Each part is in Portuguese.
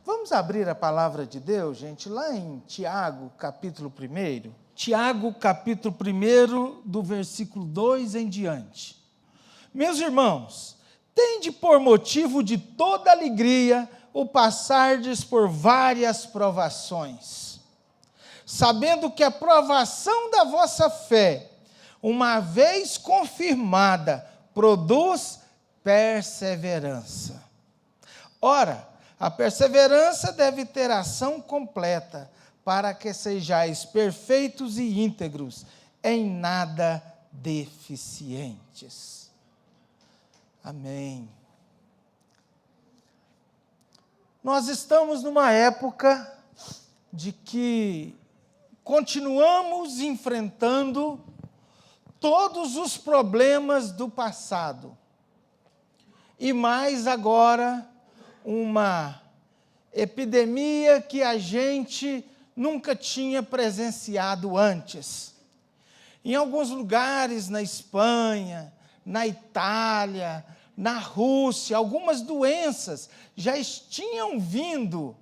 Vamos abrir a palavra de Deus, gente, lá em Tiago, capítulo 1. Tiago, capítulo 1, do versículo 2 em diante. Meus irmãos, tende por motivo de toda alegria o passardes por várias provações, sabendo que a provação da vossa fé, uma vez confirmada, produz perseverança. Ora, a perseverança deve ter ação completa, para que sejais perfeitos e íntegros, em nada deficientes. Amém. Nós estamos numa época de que continuamos enfrentando todos os problemas do passado. E mais agora, uma epidemia que a gente nunca tinha presenciado antes. Em alguns lugares, na Espanha, na Itália, na Rússia, algumas doenças já tinham vindo,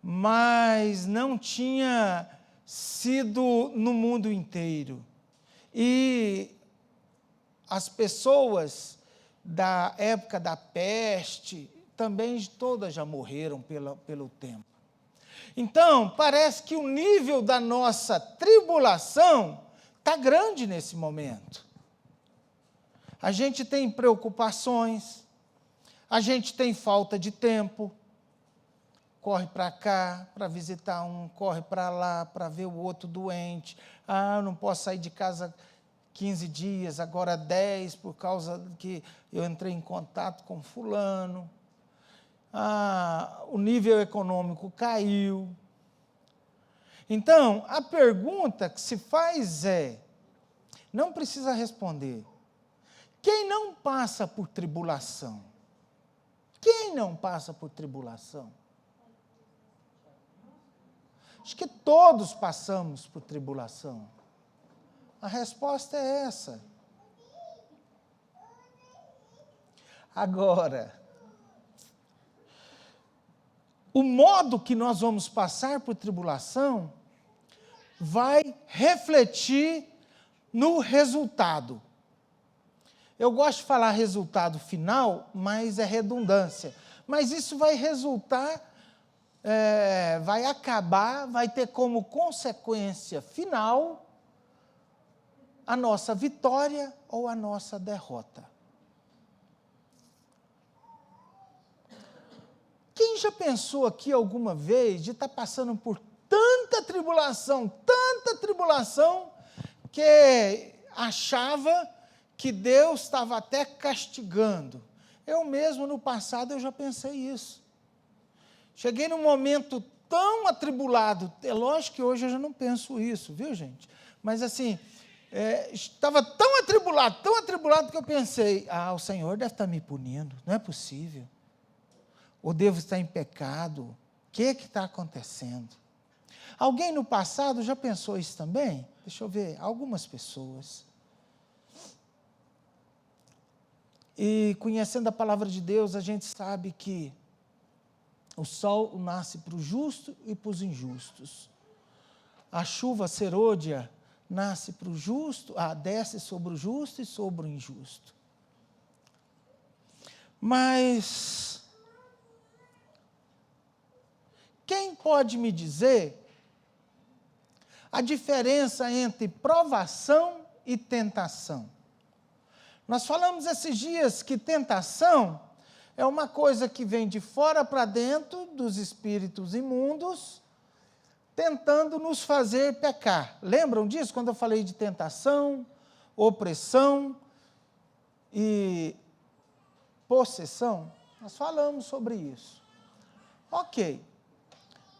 mas não tinha sido no mundo inteiro. E as pessoas da época da peste, também todas já morreram pelo tempo. Então, parece que o nível da nossa tribulação está grande nesse momento. A gente tem preocupações, a gente tem falta de tempo, corre para cá para visitar um, corre para lá para ver o outro doente. Eu não posso sair de casa 15 dias, agora 10, por causa que eu entrei em contato com fulano. O nível econômico caiu. Então, a pergunta que se faz não precisa responder. Quem não passa por tribulação? Quem não passa por tribulação? Acho que todos passamos por tribulação. A resposta é essa. Agora, o modo que nós vamos passar por tribulação vai refletir no resultado. Eu gosto de falar resultado final, mas é redundância. Mas isso vai resultar, vai acabar, vai ter como consequência final a nossa vitória ou a nossa derrota. Quem já pensou aqui alguma vez de estar passando por tanta tribulação, que achava que Deus estava até castigando? Eu mesmo, no passado, eu já pensei isso. Cheguei num momento tão atribulado, é lógico que hoje eu já não penso isso, viu, gente? Mas assim, estava tão atribulado que eu pensei, o Senhor deve estar me punindo, não é possível. Ou devo estar em pecado? O que está acontecendo? Alguém no passado já pensou isso também? Deixa eu ver, algumas pessoas. E conhecendo a palavra de Deus, a gente sabe que o sol nasce para os justos e para os injustos. A chuva serôdia nasce para o justo, desce sobre o justo e sobre o injusto. Mas quem pode me dizer a diferença entre provação e tentação? Nós falamos esses dias que tentação é uma coisa que vem de fora para dentro dos espíritos imundos, tentando nos fazer pecar. Lembram disso quando eu falei de tentação, opressão e possessão? Nós falamos sobre isso. Ok.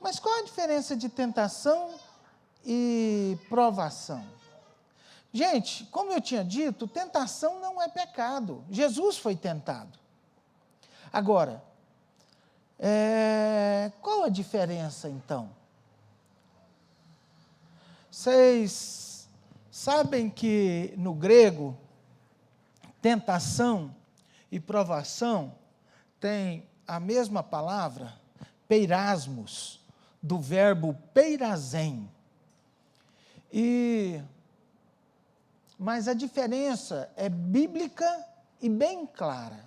Mas qual a diferença de tentação e provação? Gente, como eu tinha dito, tentação não é pecado. Jesus foi tentado. Agora, qual a diferença então? Vocês sabem que no grego, tentação e provação têm a mesma palavra, peirasmos, do verbo peirazém. Mas a diferença é bíblica e bem clara.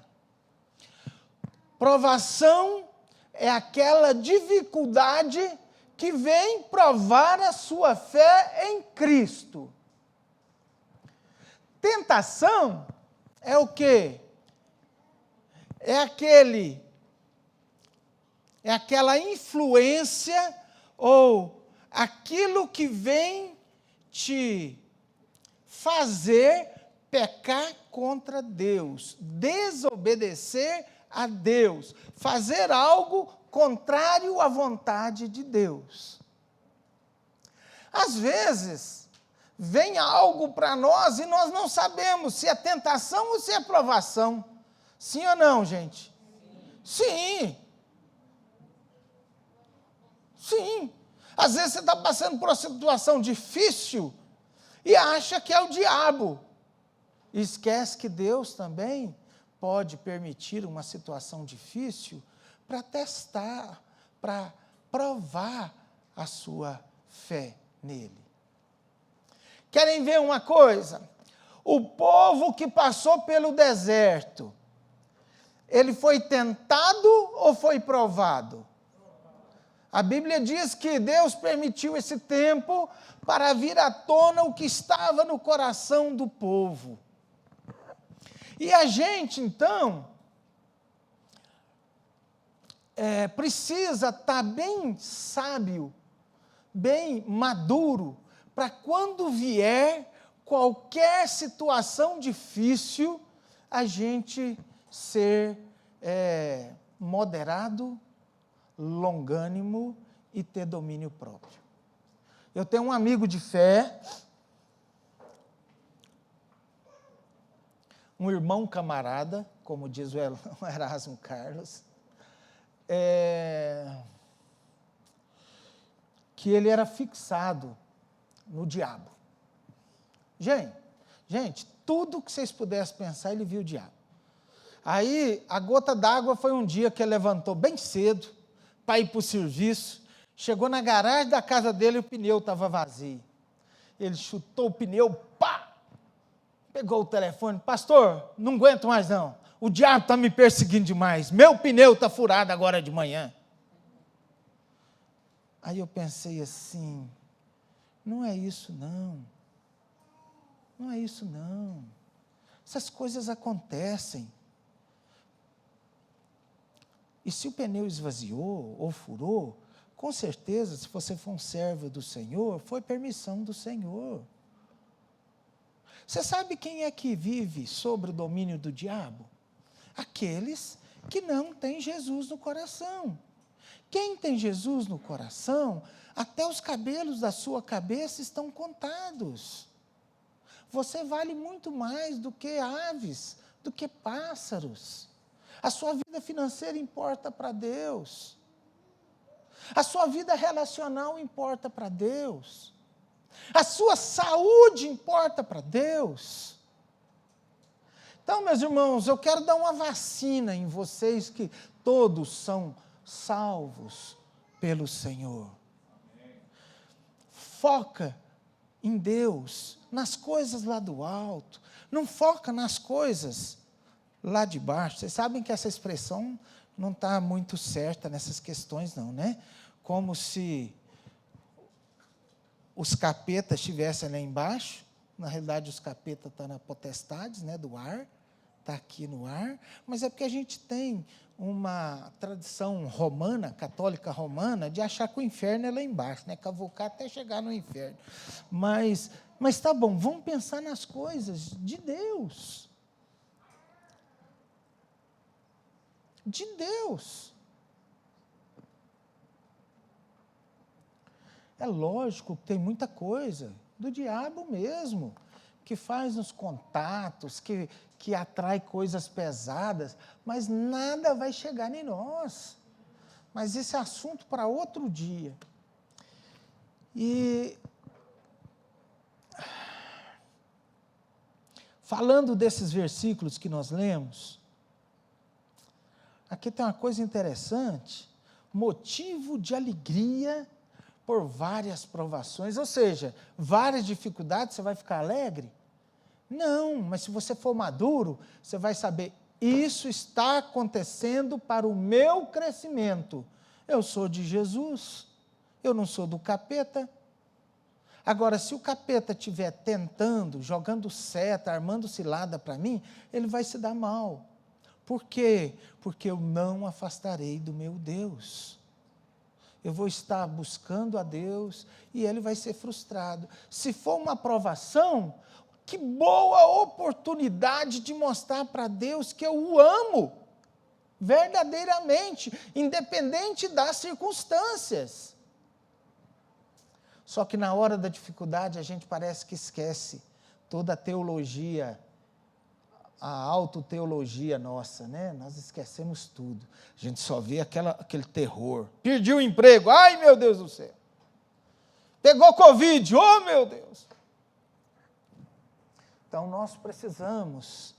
Provação é aquela dificuldade que vem provar a sua fé em Cristo. Tentação é o quê? É aquela influência ou aquilo que vem te fazer pecar contra Deus, desobedecer a Deus, fazer algo contrário à vontade de Deus. Às vezes, vem algo para nós e nós não sabemos se é tentação ou se é provação. Sim ou não, gente? Sim. Sim. Às vezes você está passando por uma situação difícil e acha que é o diabo. E esquece que Deus também pode permitir uma situação difícil para testar, para provar a sua fé nele. Querem ver uma coisa? O povo que passou pelo deserto, ele foi tentado ou foi provado? A Bíblia diz que Deus permitiu esse tempo para vir à tona o que estava no coração do povo. E a gente, então, precisa estar bem sábio, bem maduro, para quando vier qualquer situação difícil, a gente ser moderado, longânimo e ter domínio próprio. Eu tenho um amigo de fé, um irmão camarada, como diz o Erasmo Carlos, que ele era fixado no diabo. Gente, tudo que vocês pudessem pensar, ele viu o diabo. Aí, a gota d'água foi um dia que ele levantou bem cedo para ir para o serviço, chegou na garagem da casa dele e o pneu estava vazio. Ele chutou o pneu, pá! Pegou o telefone, pastor, não aguento mais não, o diabo está me perseguindo demais, meu pneu está furado agora de manhã. Aí eu pensei assim, não é isso não, essas coisas acontecem. E se o pneu esvaziou ou furou, com certeza, se você for um servo do Senhor, foi permissão do Senhor. Você sabe quem é que vive sob o domínio do diabo? Aqueles que não têm Jesus no coração. Quem tem Jesus no coração, até os cabelos da sua cabeça estão contados. Você vale muito mais do que aves, do que pássaros. A sua vida financeira importa para Deus. A sua vida relacional importa para Deus. A sua saúde importa para Deus. Então, meus irmãos, eu quero dar uma vacina em vocês que todos são salvos pelo Senhor. Foca em Deus, nas coisas lá do alto. Não foca nas coisas lá de baixo. Vocês sabem que essa expressão não está muito certa nessas questões, não, né? Como se os capetas estivessem lá embaixo. Na realidade, os capetas estão na potestades, né, do ar, está aqui no ar, mas é porque a gente tem uma tradição romana, católica romana, de achar que o inferno é lá embaixo, né, cavucar até chegar no inferno. Mas tá bom, vamos pensar nas coisas de Deus. De Deus. É lógico que tem muita coisa do diabo mesmo, que faz nos contatos, que atrai coisas pesadas, mas nada vai chegar em nós. Mas esse é assunto para outro dia. E, falando desses versículos que nós lemos, aqui tem uma coisa interessante. motivo de alegria por várias provações. Ou seja, várias dificuldades, você vai ficar alegre? Não, mas se você for maduro, você vai saber, isso está acontecendo para o meu crescimento. Eu sou de Jesus, eu não sou do capeta. Agora, se o capeta estiver tentando, jogando seta, armando cilada para mim, ele vai se dar mal. Por quê? Porque eu não afastarei do meu Deus. Eu vou estar buscando a Deus e ele vai ser frustrado. Se for uma provação, que boa oportunidade de mostrar para Deus que eu o amo, verdadeiramente, independente das circunstâncias. Só que na hora da dificuldade a gente parece que esquece toda a teologia, a autoteologia nossa, né? Nós esquecemos tudo. A gente só vê aquele terror. Perdi o emprego, ai meu Deus do céu. Pegou Covid, oh meu Deus. Então nós precisamos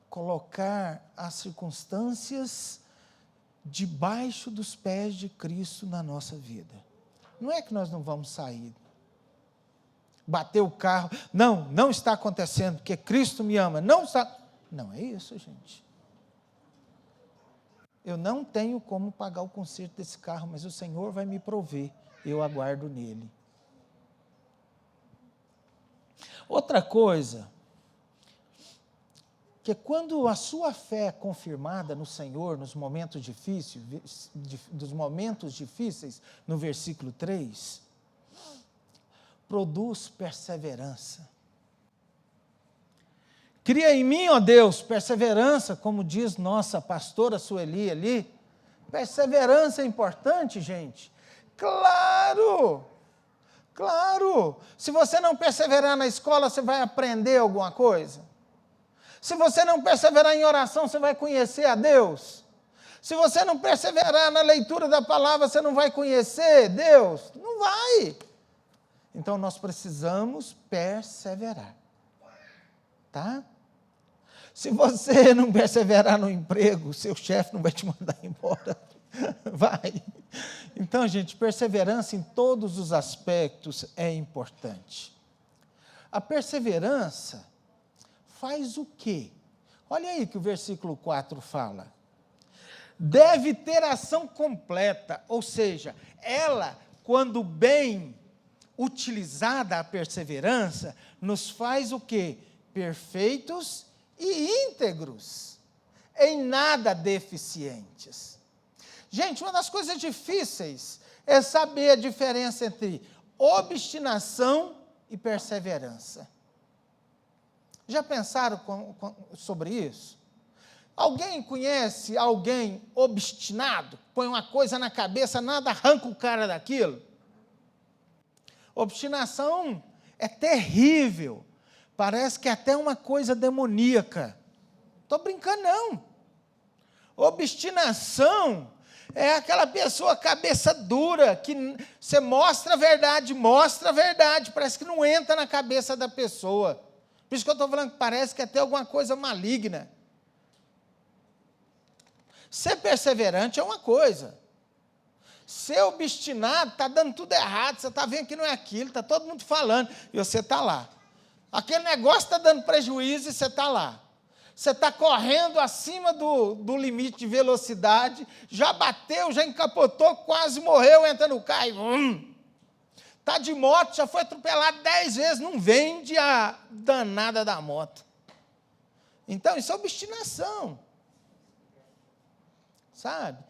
colocar as circunstâncias debaixo dos pés de Cristo na nossa vida. Não é que nós não vamos sair, bater o carro, não está acontecendo, porque Cristo me ama, não é isso, gente. Eu não tenho como pagar o conserto desse carro, mas o Senhor vai me prover, eu aguardo nele. Outra coisa, que quando a sua fé é confirmada no Senhor, nos momentos difíceis, no versículo 3, produz perseverança. Cria em mim, ó Deus, perseverança, como diz nossa pastora Sueli ali. Perseverança é importante, gente. Claro! Se você não perseverar na escola, você vai aprender alguma coisa. Se você não perseverar em oração, você vai conhecer a Deus. Se você não perseverar na leitura da palavra, você não vai conhecer Deus. Não vai. Então, nós precisamos perseverar. Tá? Se você não perseverar no emprego, seu chefe não vai te mandar embora. Vai. Então, gente, perseverança em todos os aspectos é importante. A perseverança faz o quê? Olha aí que o versículo 4 fala. Deve ter ação completa, ou seja, ela, quando bem utilizada a perseverança, nos faz o quê? Perfeitos e íntegros, em nada deficientes. Gente, uma das coisas difíceis é saber a diferença entre obstinação e perseverança. Já pensaram sobre isso? Alguém conhece alguém obstinado? Põe uma coisa na cabeça, nada arranca o cara daquilo? Obstinação é terrível. Parece que é até uma coisa demoníaca. Estou brincando, não. Obstinação é aquela pessoa cabeça dura, que você mostra a verdade, parece que não entra na cabeça da pessoa. Por isso que eu estou falando que parece que é até alguma coisa maligna. Ser perseverante é uma coisa. Ser obstinado, está dando tudo errado, você está vendo que não é aquilo, está todo mundo falando, e você está lá. Aquele negócio está dando prejuízo e você está lá. Você está correndo acima do limite de velocidade, já bateu, já encapotou, quase morreu, entra no carro e está de moto, já foi atropelado 10 vezes, não vende a danada da moto. Então, isso é obstinação. Sabe?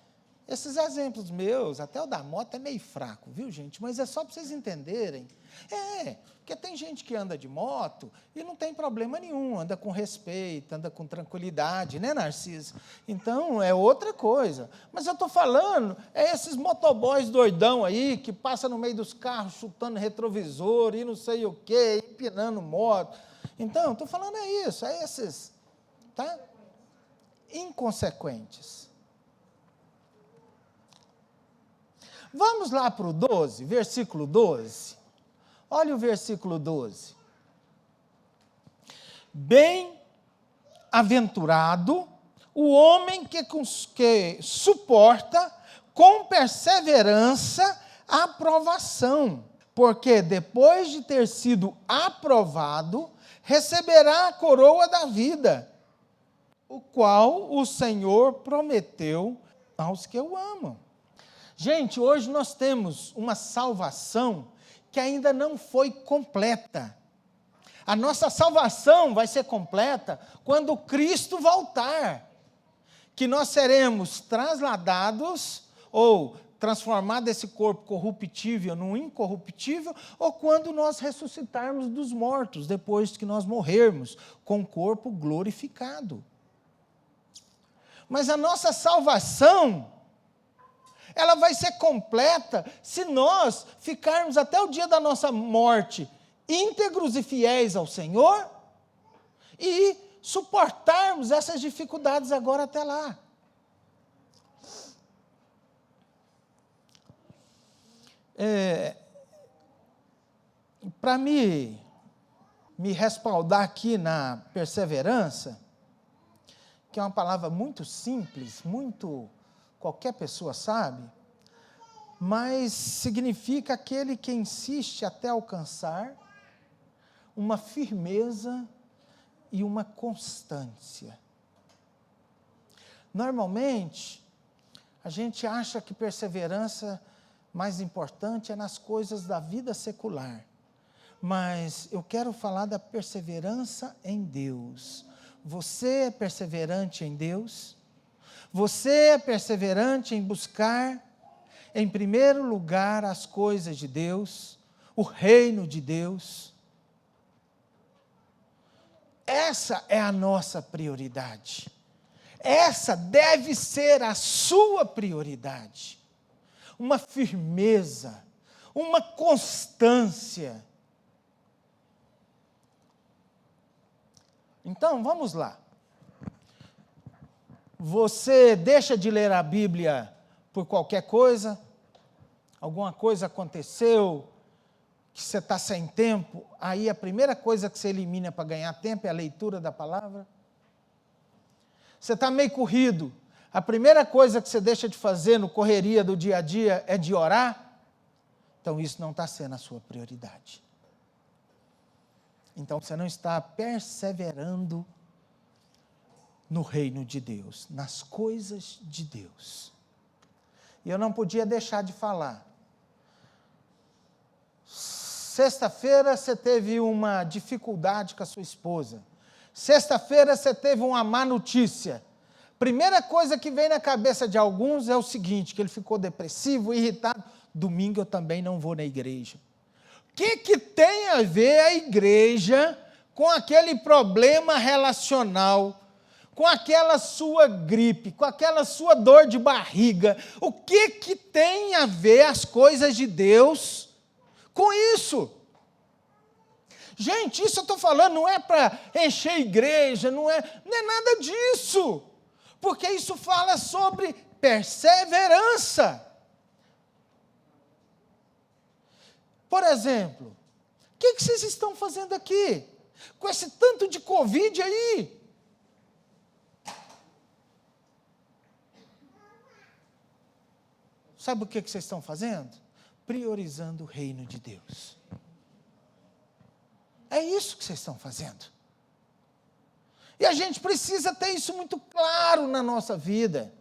Esses exemplos meus, até o da moto é meio fraco, viu, gente? Mas é só para vocês entenderem. Porque tem gente que anda de moto e não tem problema nenhum, anda com respeito, anda com tranquilidade, né, Narciso? Então, é outra coisa. Mas eu estou falando, esses motoboys doidão aí, que passa no meio dos carros, chutando retrovisor e não sei o quê, empinando moto. Então, estou falando isso, esses, tá? Inconsequentes. Vamos lá para o 12, versículo 12. Olha o versículo 12. Bem-aventurado o homem que suporta com perseverança a aprovação, porque depois de ter sido aprovado, receberá a coroa da vida, o qual o Senhor prometeu aos que o amam. Gente, hoje nós temos uma salvação que ainda não foi completa. A nossa salvação vai ser completa quando Cristo voltar, que nós seremos trasladados ou transformado esse corpo corruptível num incorruptível, ou quando nós ressuscitarmos dos mortos, depois que nós morrermos, com o corpo glorificado. Mas a nossa salvação, ela vai ser completa se nós ficarmos até o dia da nossa morte íntegros e fiéis ao Senhor e suportarmos essas dificuldades agora até lá. Para me respaldar aqui na perseverança, que é uma palavra muito simples, muito qualquer pessoa sabe, mas significa aquele que insiste até alcançar uma firmeza e uma constância. Normalmente, a gente acha que perseverança mais importante é nas coisas da vida secular, mas eu quero falar da perseverança em Deus. Você é perseverante em Deus? Você é perseverante em buscar, em primeiro lugar, as coisas de Deus, o reino de Deus? Essa é a nossa prioridade. Essa deve ser a sua prioridade. Uma firmeza, uma constância. Então, vamos lá. Você deixa de ler a Bíblia por qualquer coisa? Alguma coisa aconteceu que você está sem tempo? Aí a primeira coisa que você elimina para ganhar tempo é a leitura da palavra? Você está meio corrido, a primeira coisa que você deixa de fazer no correria do dia a dia é de orar? Então isso não está sendo a sua prioridade. Então você não está perseverando no reino de Deus, nas coisas de Deus. E eu não podia deixar de falar. Sexta-feira você teve uma dificuldade com a sua esposa. Sexta-feira você teve uma má notícia. Primeira coisa que vem na cabeça de alguns é o seguinte, que ele ficou depressivo, irritado. Domingo eu também não vou na igreja. O que tem a ver a igreja com aquele problema relacional, com aquela sua gripe, com aquela sua dor de barriga? O que tem a ver as coisas de Deus com isso? Gente, isso eu estou falando não é para encher a igreja, não é nada disso, porque isso fala sobre perseverança. Por exemplo, o que vocês estão fazendo aqui, com esse tanto de Covid aí? Sabe o que vocês estão fazendo? Priorizando o reino de Deus. É isso que vocês estão fazendo. E a gente precisa ter isso muito claro na nossa vida.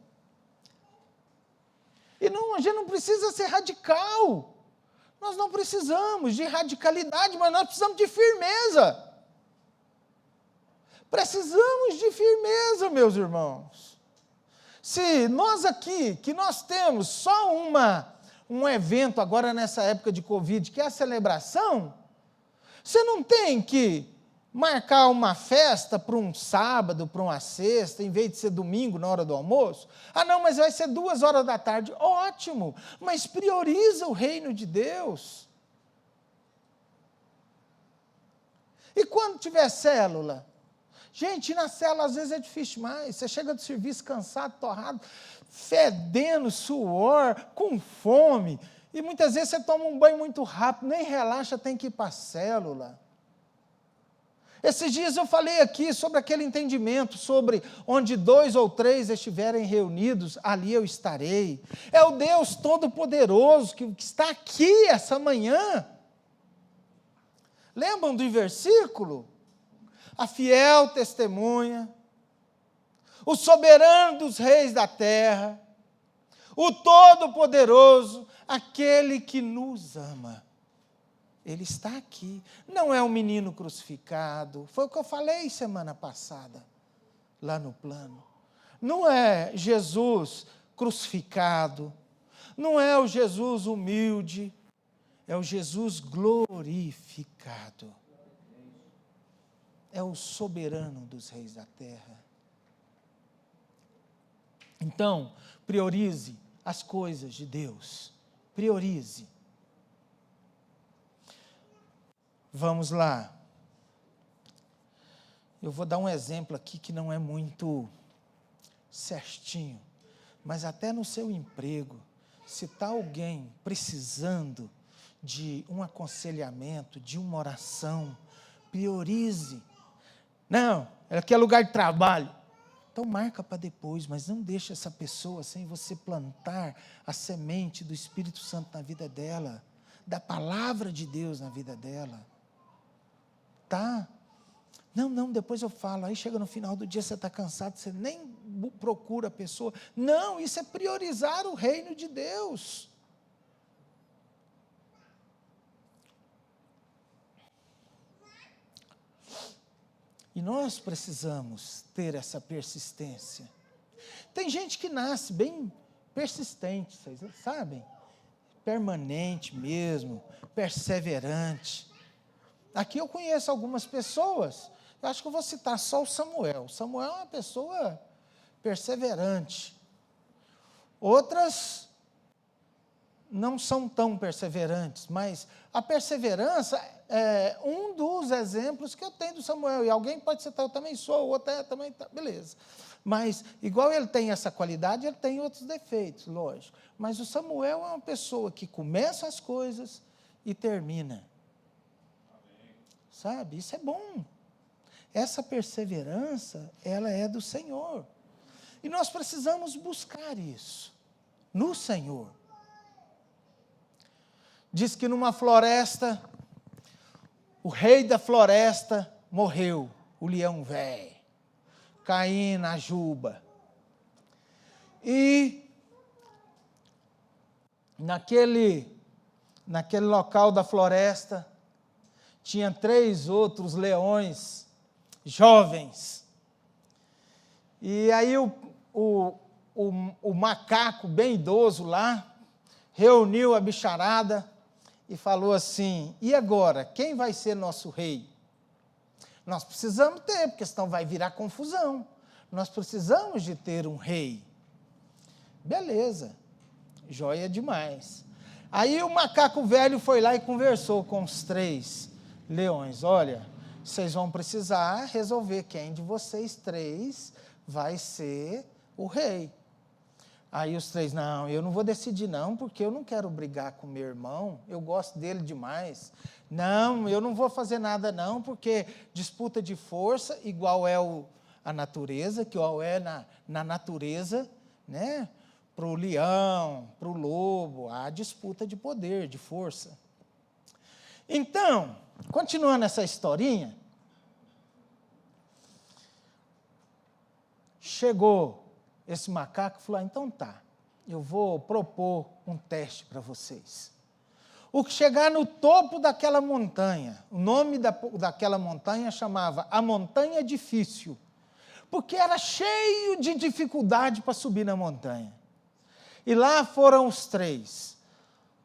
E a gente não precisa ser radical. Nós não precisamos de radicalidade, mas nós precisamos de firmeza. Precisamos de firmeza, meus irmãos. Se nós aqui, que nós temos só um evento agora nessa época de Covid, que é a celebração, você não tem que marcar uma festa para um sábado, para uma sexta, em vez de ser domingo, na hora do almoço? Ah, não, mas vai ser 2 horas da tarde. Ótimo, mas prioriza o reino de Deus. E quando tiver célula? Gente, na célula às vezes é difícil demais. Você chega do serviço cansado, torrado, fedendo, suor, com fome. E muitas vezes você toma um banho muito rápido, nem relaxa, tem que ir para a célula. Esses dias eu falei aqui sobre aquele entendimento, sobre onde 2 ou 3 estiverem reunidos, ali eu estarei. É o Deus Todo-Poderoso que está aqui essa manhã. Lembram do versículo? A fiel testemunha, o soberano dos reis da terra, o Todo-Poderoso, aquele que nos ama. Ele está aqui. Não é um menino crucificado. Foi o que eu falei semana passada, lá no plano. Não é Jesus crucificado. Não é o Jesus humilde. É o Jesus glorificado. É o soberano dos reis da terra. Então, priorize as coisas de Deus. Priorize. Vamos lá. Eu vou dar um exemplo aqui que não é muito certinho, mas até no seu emprego, se está alguém precisando de um aconselhamento, de uma oração, priorize. Não, aqui é lugar de trabalho. Então marca para depois, mas não deixe essa pessoa sem você plantar a semente do Espírito Santo na vida dela, da palavra de Deus na vida dela. Tá? Não, depois eu falo. Aí chega no final do dia, você está cansado, você nem procura a pessoa. Não, isso é priorizar o reino de Deus. E nós precisamos ter essa persistência. Tem gente que nasce bem persistente, vocês sabem? Permanente mesmo, perseverante. Aqui eu conheço algumas pessoas, eu acho que eu vou citar só o Samuel. O Samuel é uma pessoa perseverante. Outras não são tão perseverantes, mas a perseverança é um dos exemplos que eu tenho do Samuel. E alguém pode citar, eu também sou, o outro também tá, beleza. Mas, igual ele tem essa qualidade, ele tem outros defeitos, lógico. Mas o Samuel é uma pessoa que começa as coisas e termina. Sabe, isso é bom. Essa perseverança, ela é do Senhor. E nós precisamos buscar isso no Senhor. Diz que numa floresta, o rei da floresta morreu, o leão velho, Caim na juba. E naquele local da floresta, tinha 3 outros leões jovens. E aí o macaco bem idoso lá, reuniu a bicharada e falou assim, e agora, quem vai ser nosso rei? Nós precisamos ter, porque senão vai virar confusão. Nós precisamos de ter um rei. Beleza, joia demais. Aí o macaco velho foi lá e conversou com os 3 leões. Olha, vocês vão precisar resolver quem de vocês 3 vai ser o rei. Aí os 3, não, eu não vou decidir não, porque eu não quero brigar com meu irmão, eu gosto dele demais. Não, eu não vou fazer nada não, porque disputa de força, igual é a natureza, que igual é na natureza, né? Para o leão, para o lobo, há disputa de poder, de força. Então, continuando essa historinha, chegou esse macaco e falou, então tá, eu vou propor um teste para vocês. O que chegar no topo daquela montanha, o nome daquela montanha chamava a Montanha Difícil, porque era cheio de dificuldade para subir na montanha. E lá foram os 3,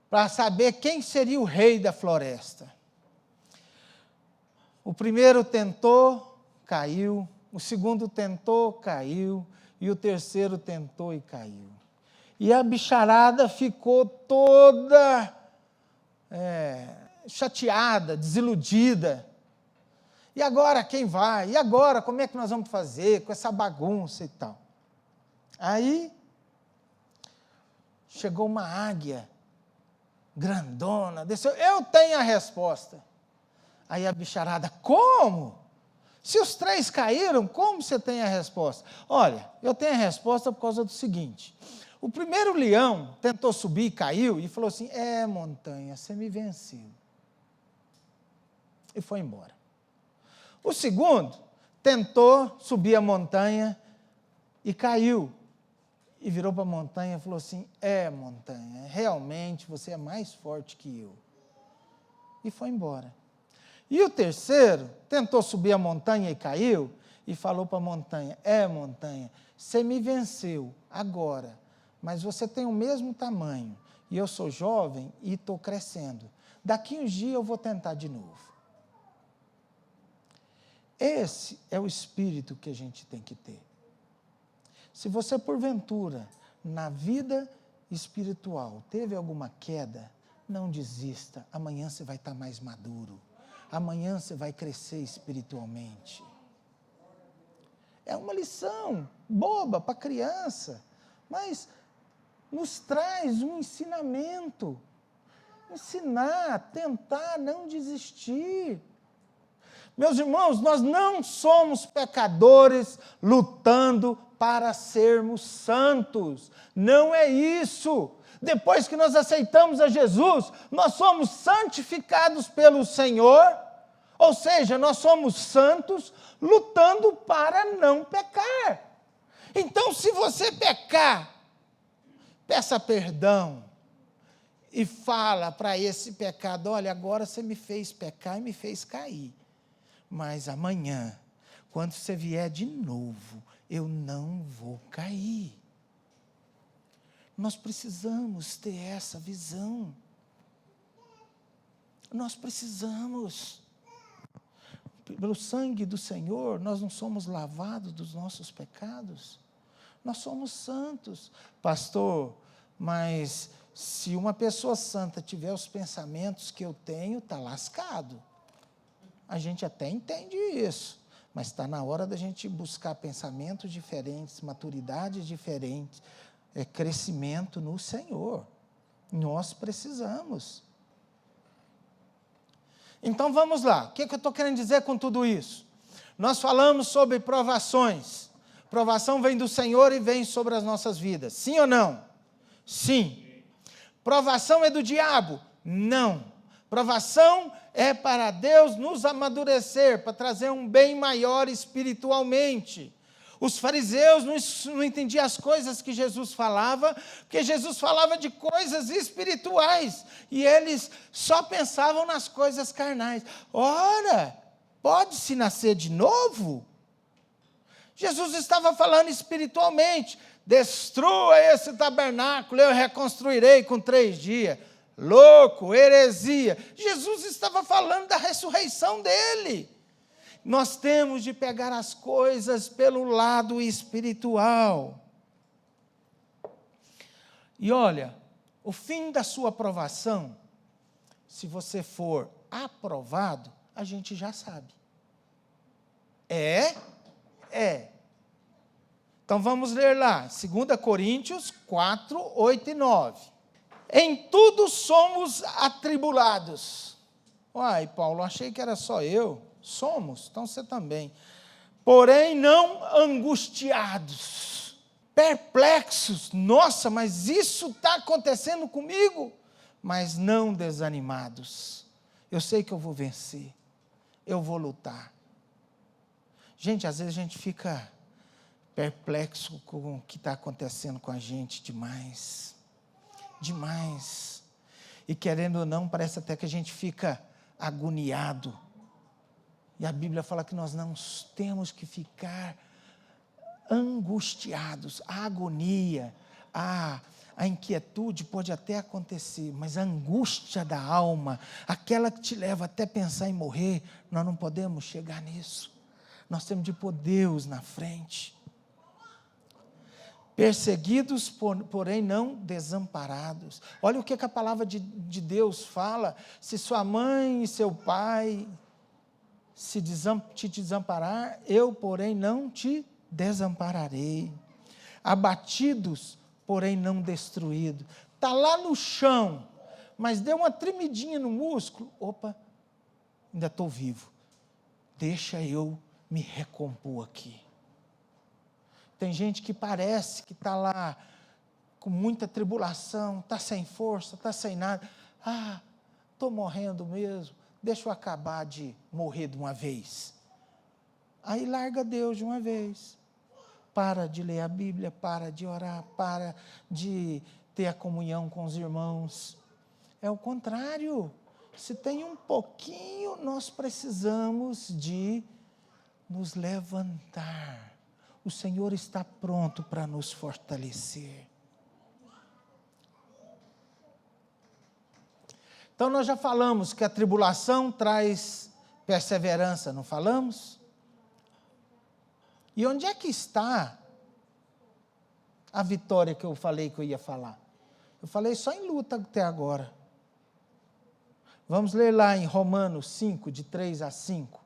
para saber quem seria o rei da floresta. O primeiro tentou, caiu. O segundo tentou, caiu. E o terceiro tentou e caiu. E a bicharada ficou toda chateada, desiludida. E agora quem vai? E agora como é que nós vamos fazer com essa bagunça e tal? Aí chegou uma águia grandona, desceu, eu tenho a resposta. Aí a bicharada, como? Se os 3 caíram, como você tem a resposta? Olha, eu tenho a resposta por causa do seguinte. O primeiro leão tentou subir e caiu e falou assim, montanha, você me venceu. E foi embora. O segundo tentou subir a montanha e caiu. E virou para a montanha e falou assim, montanha, realmente você é mais forte que eu. E foi embora. E o terceiro tentou subir a montanha e caiu, e falou para a montanha, montanha, você me venceu agora, mas você tem o mesmo tamanho, e eu sou jovem e estou crescendo. Daqui uns dias eu vou tentar de novo. Esse é o espírito que a gente tem que ter. Se você, porventura, na vida espiritual, teve alguma queda, não desista, amanhã você vai estar mais maduro. Amanhã você vai crescer espiritualmente. É uma lição boba para criança, mas nos traz um ensinamento. Ensinar, tentar, não desistir. Meus irmãos, nós não somos pecadores lutando para sermos santos. Não é isso. Depois que nós aceitamos a Jesus, nós somos santificados pelo Senhor, ou seja, nós somos santos lutando para não pecar. Então, se você pecar, peça perdão e fala para esse pecado, olha, agora você me fez pecar e me fez cair, mas amanhã, quando você vier de novo, eu não vou cair. Nós precisamos ter essa visão. Nós precisamos. Pelo sangue do Senhor, nós não somos lavados dos nossos pecados. Nós somos santos. Pastor, mas se uma pessoa santa tiver os pensamentos que eu tenho, está lascado. A gente até entende isso, mas está na hora da gente buscar pensamentos diferentes, maturidades diferentes, crescimento no Senhor. Nós precisamos. Então vamos lá, o que eu estou querendo dizer com tudo isso? Nós falamos sobre provações. Provação vem do Senhor e vem sobre as nossas vidas. Sim ou não? Sim. Provação é do diabo? Não. Provação é para Deus nos amadurecer, para trazer um bem maior espiritualmente. Os fariseus não entendiam as coisas que Jesus falava, porque Jesus falava de coisas espirituais, e eles só pensavam nas coisas carnais. Ora, pode-se nascer de novo? Jesus estava falando espiritualmente, destrua esse tabernáculo, eu reconstruirei com 3 dias. Louco, heresia. Jesus estava falando da ressurreição dele. Nós temos de pegar as coisas pelo lado espiritual. E olha, o fim da sua aprovação, se você for aprovado, a gente já sabe. É. Então vamos ler lá, 2 Coríntios 4, 8 e 9. Em tudo somos atribulados. Uai, Paulo, achei que era só eu. Somos, então você também. Porém, não angustiados, perplexos. Nossa, mas isso está acontecendo comigo. Mas não desanimados. Eu sei que eu vou vencer. Eu vou lutar. Gente, às vezes a gente fica perplexo com o que está acontecendo com a gente demais. Demais. E querendo ou não, parece até que a gente fica agoniado. E a Bíblia fala que nós não temos que ficar angustiados. A agonia, a inquietude pode até acontecer, mas a angústia da alma, aquela que te leva até pensar em morrer, nós não podemos chegar nisso. Nós temos de pôr Deus na frente. Perseguidos, porém não desamparados. Olha o que a palavra de Deus fala. Se sua mãe e seu pai te desamparar, eu, porém, não te desampararei. Abatidos, porém não destruídos. Está lá no chão, mas deu uma tremidinha no músculo. Opa, ainda estou vivo. Deixa eu me recompor aqui. Tem gente que parece que está lá com muita tribulação, está sem força, está sem nada. Estou morrendo mesmo, deixa eu acabar de morrer de uma vez. Aí larga Deus de uma vez. Para de ler a Bíblia, para de orar, para de ter a comunhão com os irmãos. É o contrário. Se tem um pouquinho, nós precisamos de nos levantar. O Senhor está pronto para nos fortalecer. Então, nós já falamos que a tribulação traz perseverança, não falamos? E onde é que está a vitória que eu falei que eu ia falar? Eu falei só em luta até agora. Vamos ler lá em Romanos 5, de 3 a 5.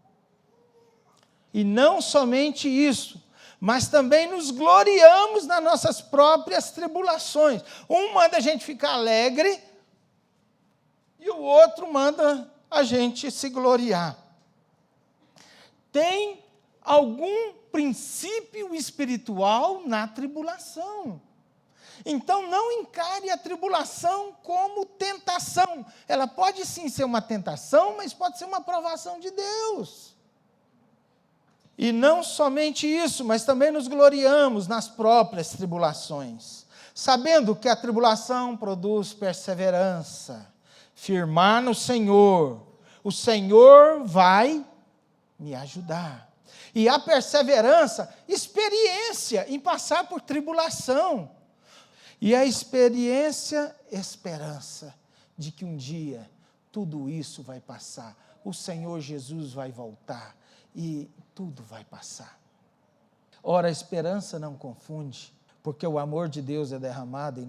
E não somente isso, mas também nos gloriamos nas nossas próprias tribulações. Um manda a gente ficar alegre, e o outro manda a gente se gloriar. Tem algum princípio espiritual na tribulação. Então, não encare a tribulação como tentação. Ela pode sim ser uma tentação, mas pode ser uma provação de Deus. E não somente isso, mas também nos gloriamos nas próprias tribulações, sabendo que a tribulação produz perseverança. Firmar no Senhor, o Senhor vai me ajudar. E a perseverança, experiência em passar por tribulação. E a experiência, esperança de que um dia tudo isso vai passar. O Senhor Jesus vai voltar e tudo vai passar. Ora, a esperança não confunde, porque o amor de Deus é derramado em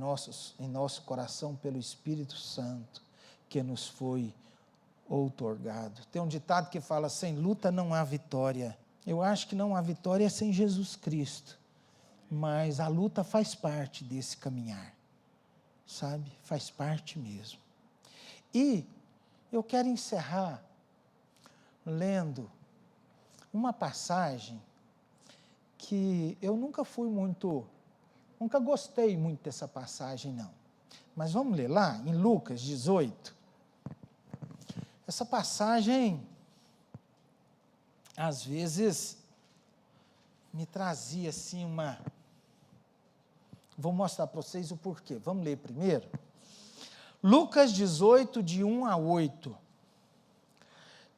nosso coração pelo Espírito Santo, que nos foi outorgado. Tem um ditado que fala, sem luta não há vitória. Eu acho que não há vitória sem Jesus Cristo, mas a luta faz parte desse caminhar, sabe? Faz parte mesmo. E eu quero encerrar lendo uma passagem que eu nunca gostei muito dessa passagem, não. Mas vamos ler lá, em Lucas 18. Essa passagem, às vezes, me trazia assim Vou mostrar para vocês o porquê. Vamos ler primeiro. Lucas 18, de 1 a 8.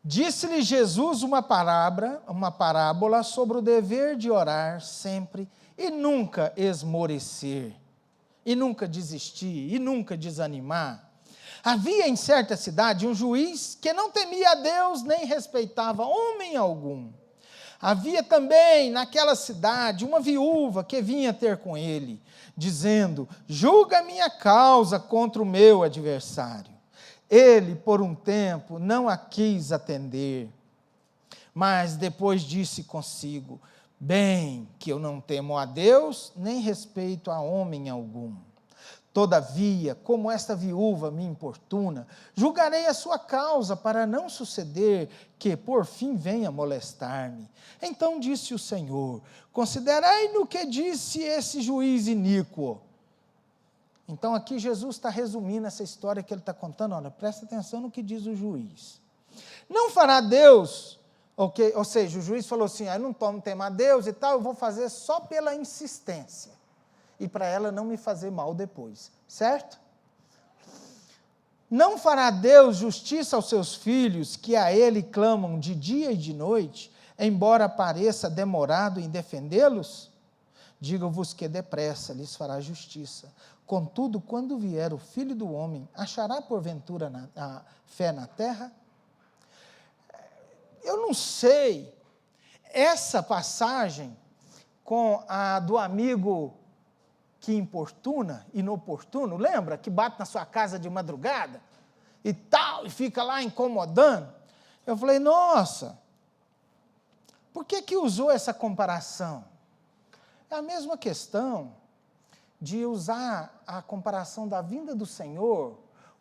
Disse-lhe Jesus uma parábola sobre o dever de orar sempre e nunca esmorecer, e nunca desistir, e nunca desanimar. Havia em certa cidade um juiz que não temia a Deus nem respeitava homem algum. Havia também naquela cidade uma viúva que vinha ter com ele, dizendo, julga a minha causa contra o meu adversário. Ele, por um tempo, não a quis atender, mas depois disse consigo, bem que eu não temo a Deus, nem respeito a homem algum. Todavia, como esta viúva me importuna, julgarei a sua causa para não suceder que, por fim, venha molestar-me. Então disse o Senhor, considerai no que disse esse juiz iníquo. Então aqui Jesus está resumindo essa história que ele está contando, olha, presta atenção no que diz o juiz. Não fará Deus, ou seja, o juiz falou assim, eu não temo a Deus e tal, eu vou fazer só pela insistência. E para ela não me fazer mal depois, certo? Não fará Deus justiça aos seus filhos, que a Ele clamam de dia e de noite, embora pareça demorado em defendê-los? Digo-vos que depressa lhes fará justiça. Contudo, quando vier o Filho do Homem, achará porventura a fé na terra? Eu não sei, essa passagem com a do amigo que importuna, inoportuno, lembra? Que bate na sua casa de madrugada e tal, e fica lá incomodando. Eu falei, nossa, por que usou essa comparação? É a mesma questão de usar a comparação da vinda do Senhor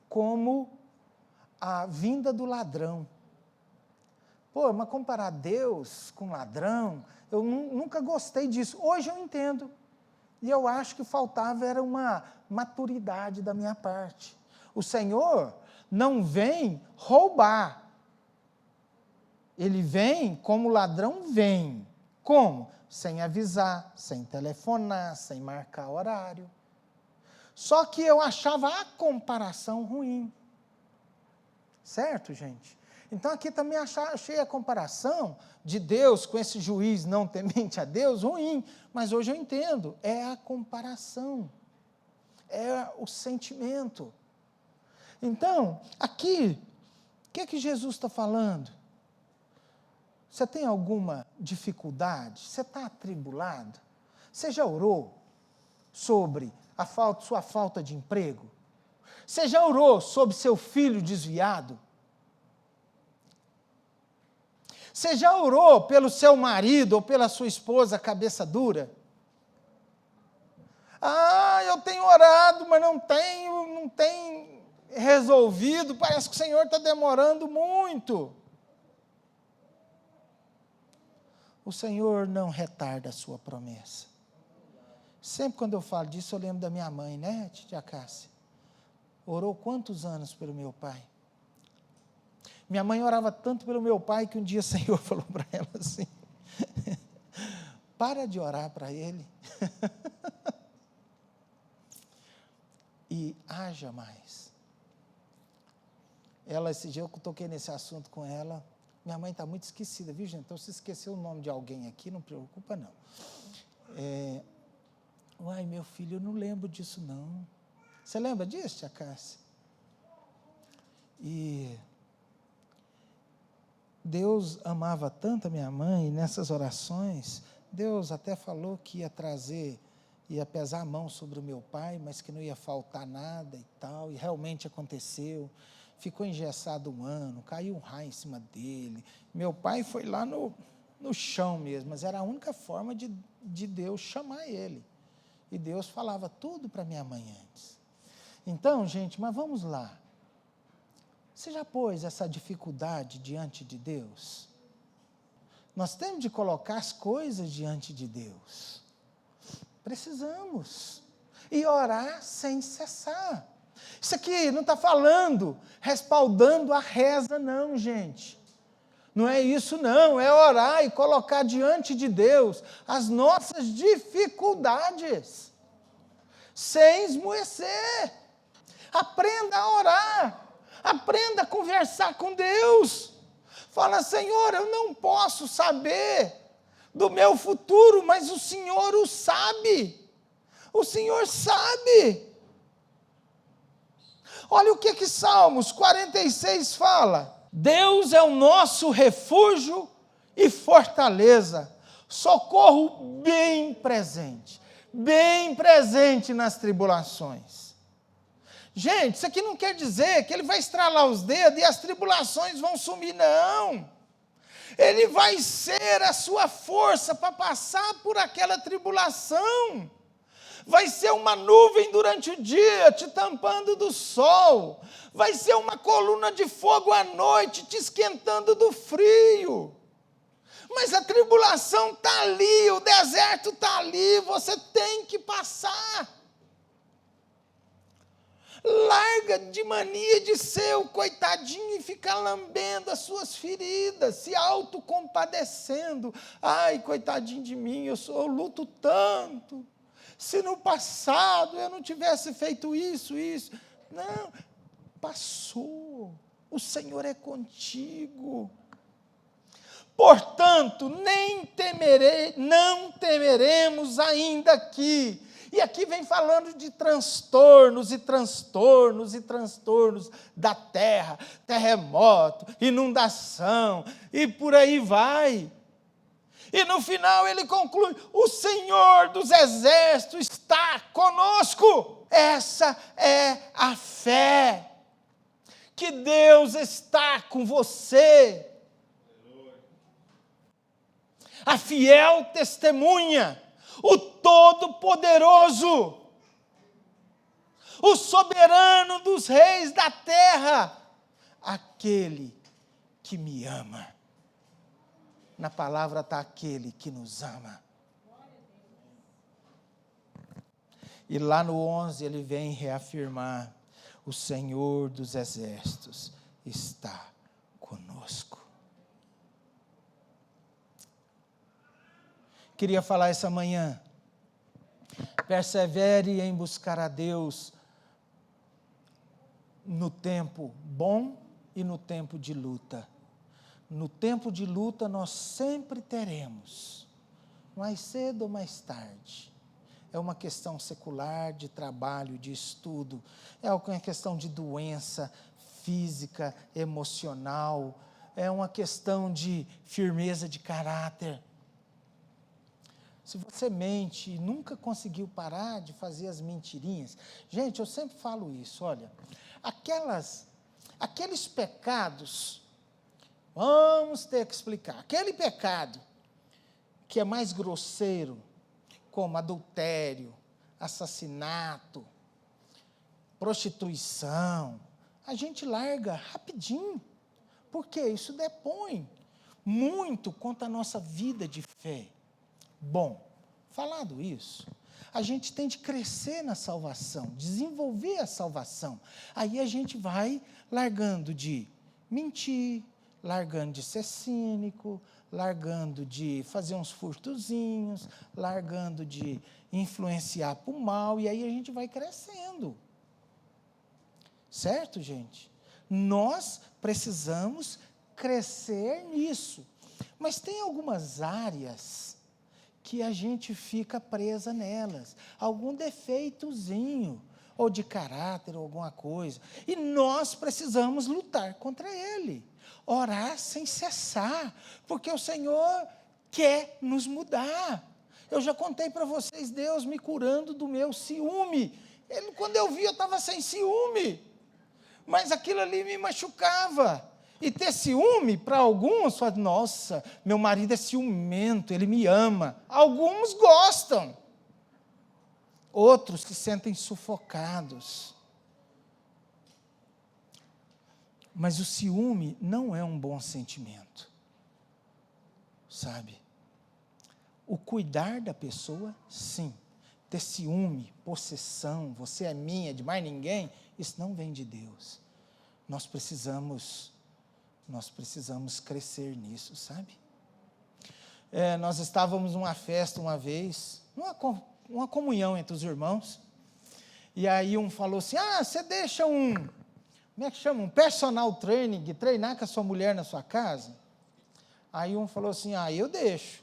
como a vinda do ladrão. Pô, mas comparar Deus com ladrão, eu nunca gostei disso. Hoje eu entendo. E eu acho que faltava era uma maturidade da minha parte. O Senhor não vem roubar. Ele vem como ladrão vem. Como? Sem avisar, sem telefonar, sem marcar horário. Só que eu achava a comparação ruim. Certo, gente? Então aqui também achei a comparação de Deus com esse juiz não temente a Deus ruim, mas hoje eu entendo, é a comparação, é o sentimento. Então, aqui, o que é que Jesus está falando? Você tem alguma dificuldade? Você está atribulado? Você já orou sobre sua falta de emprego? Você já orou sobre seu filho desviado? Você já orou pelo seu marido ou pela sua esposa cabeça dura? Ah, eu tenho orado, mas não tem resolvido, parece que o Senhor está demorando muito. O Senhor não retarda a sua promessa. Sempre quando eu falo disso, eu lembro da minha mãe, né, tia Cássia? Orou quantos anos pelo meu pai? Minha mãe orava tanto pelo meu pai que um dia o Senhor falou para ela assim, para de orar para ele e haja mais. Esse dia eu toquei nesse assunto com ela, minha mãe está muito esquecida, viu gente? Então se esqueceu o nome de alguém aqui, não preocupa não. Uai, meu filho, eu não lembro disso não. Você lembra disso, tia Cássia? E Deus amava tanto a minha mãe, e nessas orações, Deus até falou que ia pesar a mão sobre o meu pai, mas que não ia faltar nada e tal, e realmente aconteceu. Ficou engessado 1 ano, caiu um raio em cima dele. Meu pai foi lá no chão mesmo, mas era a única forma de Deus chamar ele. E Deus falava tudo para minha mãe antes. Então, gente, mas vamos lá. Você já pôs essa dificuldade diante de Deus? Nós temos de colocar as coisas diante de Deus. Precisamos. E orar sem cessar. Isso aqui não está falando, respaldando a reza, não, gente. Não é isso, não. É orar e colocar diante de Deus as nossas dificuldades. Sem esmoecer. Aprenda a orar. Aprenda a conversar com Deus. Fala, Senhor, eu não posso saber do meu futuro, mas o Senhor o sabe. O Senhor sabe. Olha o que Salmos 46 fala. Deus é o nosso refúgio e fortaleza, socorro bem presente nas tribulações. Gente, isso aqui não quer dizer que ele vai estralar os dedos e as tribulações vão sumir, não. Ele vai ser a sua força para passar por aquela tribulação. Vai ser uma nuvem durante o dia, te tampando do sol. Vai ser uma coluna de fogo à noite, te esquentando do frio. Mas a tribulação está ali, o deserto está ali, você tem que passar. Larga de mania de ser o coitadinho e ficar lambendo as suas feridas, se autocompadecendo. Ai, coitadinho de mim, eu luto tanto. Se no passado eu não tivesse feito isso. Não, passou. O Senhor é contigo. Portanto, não temeremos ainda aqui. E aqui vem falando de transtornos da terra, terremoto, inundação, e por aí vai. E no final ele conclui, o Senhor dos exércitos está conosco. Essa é a fé, que Deus está com você. A fiel testemunha, o Todo-Poderoso, o soberano dos reis da terra, aquele que me ama. na palavra está aquele que nos ama. E lá no 11 ele vem reafirmar: o Senhor dos Exércitos está conosco. Queria falar essa manhã: persevere em buscar a Deus no tempo bom e no tempo de luta. No tempo de luta nós sempre teremos, mais cedo ou mais tarde. É uma questão secular, de trabalho, de estudo, é uma questão de doença física, emocional, é uma questão de firmeza de caráter. Se você mente e nunca conseguiu parar de fazer as mentirinhas, gente, eu sempre falo isso, olha, aqueles pecados, vamos ter que explicar, aquele pecado que é mais grosseiro, como adultério, assassinato, prostituição, a gente larga rapidinho, porque isso depõe muito contra a nossa vida de fé. Bom, falado isso, a gente tem de crescer na salvação, desenvolver a salvação. Aí a gente vai largando de mentir, largando de ser cínico, largando de fazer uns furtozinhos, largando de influenciar para o mal, e aí a gente vai crescendo. Certo, gente? Nós precisamos crescer nisso. Mas tem algumas áreas que a gente fica presa nelas, algum defeitozinho, ou de caráter, ou alguma coisa, e nós precisamos lutar contra ele, orar sem cessar, porque o Senhor quer nos mudar. Eu já contei para vocês, Deus me curando do meu ciúme. Quando eu vi, eu estava sem ciúme, mas aquilo ali me machucava. E ter ciúme, para alguns, fala, nossa, meu marido é ciumento, ele me ama. Alguns gostam, outros se sentem sufocados. Mas o ciúme não é um bom sentimento, sabe? O cuidar da pessoa, sim. Ter ciúme, possessão, você é minha, de mais ninguém, isso não vem de Deus. Nós precisamos crescer nisso, sabe? Nós estávamos numa festa uma vez, uma comunhão entre os irmãos, e aí um falou assim, você deixa como é que chama? Um personal training, treinar com a sua mulher na sua casa? Aí um falou assim, eu deixo.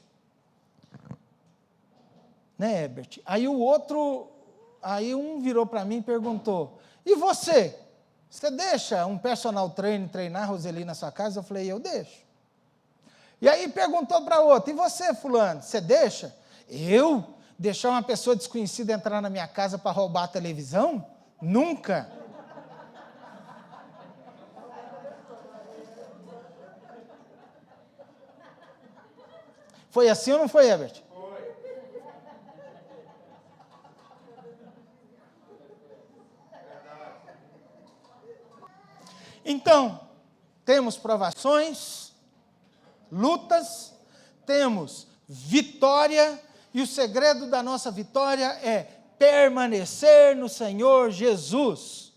Né, Herbert? Aí um virou para mim e perguntou, e você? Você deixa um personal trainer treinar a Roseli na sua casa? Eu falei, eu deixo. E aí perguntou para outro, e você, fulano, você deixa? Eu? Deixar uma pessoa desconhecida entrar na minha casa para roubar a televisão? Nunca. Foi assim ou não foi, Herbert? Foi. Então, temos provações, lutas, temos vitória, e o segredo da nossa vitória é permanecer no Senhor Jesus,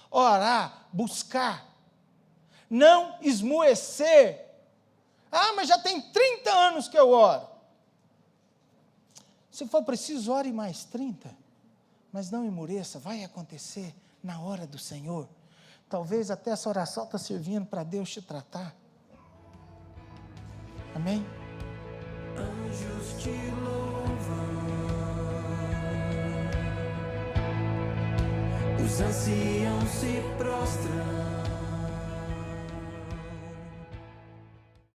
orar, buscar, não esmoecer. Mas já tem 30 anos que eu oro. Se for preciso, ore mais 30, mas não esmoreça, vai acontecer na hora do Senhor. Talvez até essa oração está servindo para Deus te tratar. Amém? Anjos te louvam, os anciãos se prostram.